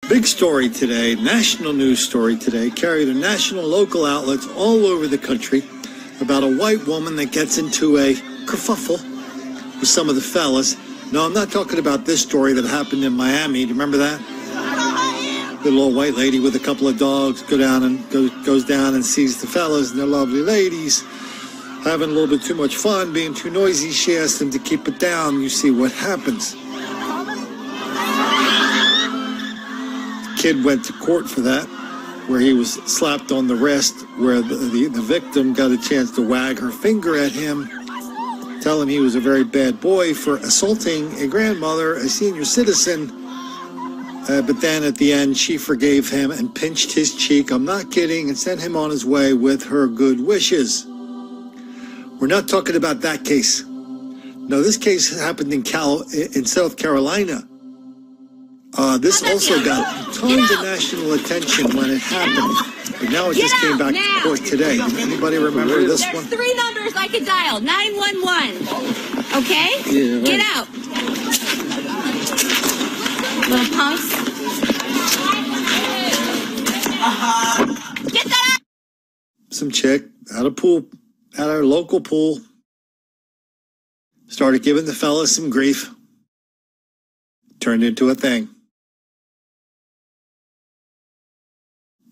Big story today, national news story today, carried in national local outlets all over the country about a white woman that gets into a kerfuffle with some of the fellas. No, I'm not talking about this story that happened in Miami. Do you remember that? Little old white lady with a couple of dogs goes down and sees the fellas and their lovely ladies having a little bit too much fun, being too noisy. She asks them to keep it down. You see what happens. Kid went to court for that, where he was slapped on the wrist, where the victim got a chance to wag her finger at him, tell him he was a very bad boy for assaulting a grandmother, a senior citizen. But then at the end, she forgave him and pinched his cheek, I'm not kidding, and sent him on his way with her good wishes. We're not talking about that case. No, this case happened in South Carolina. This also got tons of national attention when it happened, but now it just came back to court today. Anybody remember this one? There's 3 numbers I could dial. 911. Okay? Yeah, right. Get out. Little punks. Get that out. Some chick at our local pool, started giving the fellas some grief. Turned into a thing.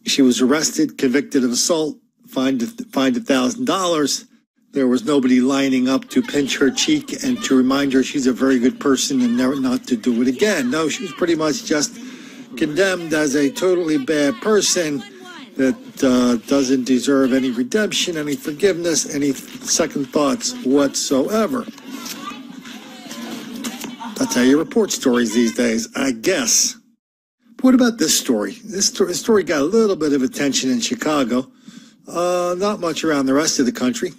She was arrested, convicted of assault, fined $1,000. There was nobody lining up to pinch her cheek and to remind her she's a very good person and never not to do it again. No, she was pretty much just condemned as a totally bad person that doesn't deserve any redemption, any forgiveness, any second thoughts whatsoever. That's how you report stories these days, I guess. What about this story? This story got a little bit of attention in Chicago, not much around the rest of the country.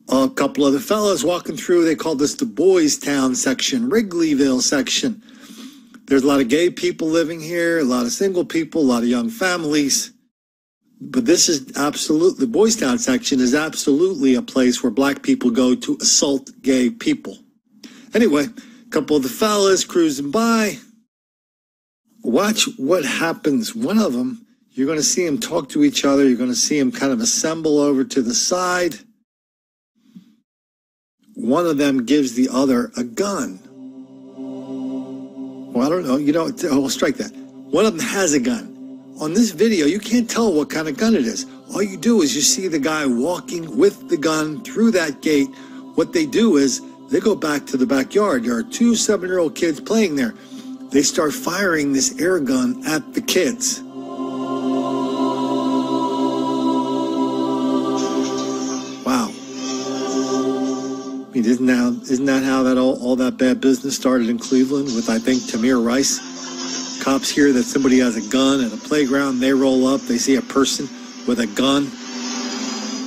A couple of the fellas walking through, they call this the Boys Town section, Wrigleyville section. There's a lot of gay people living here, a lot of single people, a lot of young families. But this is absolutely, the Boys Town section is absolutely a place where black people go to assault gay people. Anyway, a couple of the fellas cruising by. Watch what happens. One of them, you're going to see them talk to each other. You're going to see them kind of assemble over to the side. One of them gives the other a gun. Well, I don't know. We'll strike that. One of them has a gun. On this video, you can't tell what kind of gun it is. All you do is you see the guy walking with the gun through that gate. What they do is they go back to the backyard. There are 2 7-year-old kids playing there. They start firing this air gun at the kids. Wow. I mean, isn't that how all that bad business started in Cleveland with, I think, Tamir Rice? Cops hear that somebody has a gun at a playground. They roll up. They see a person with a gun.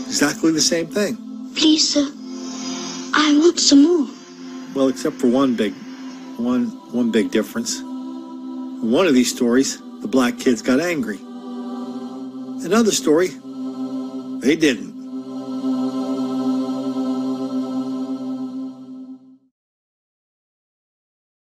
Exactly the same thing. Please, sir. I want some more. Well, except for one big difference. In one of these stories, the black kids got angry. Another story, they didn't.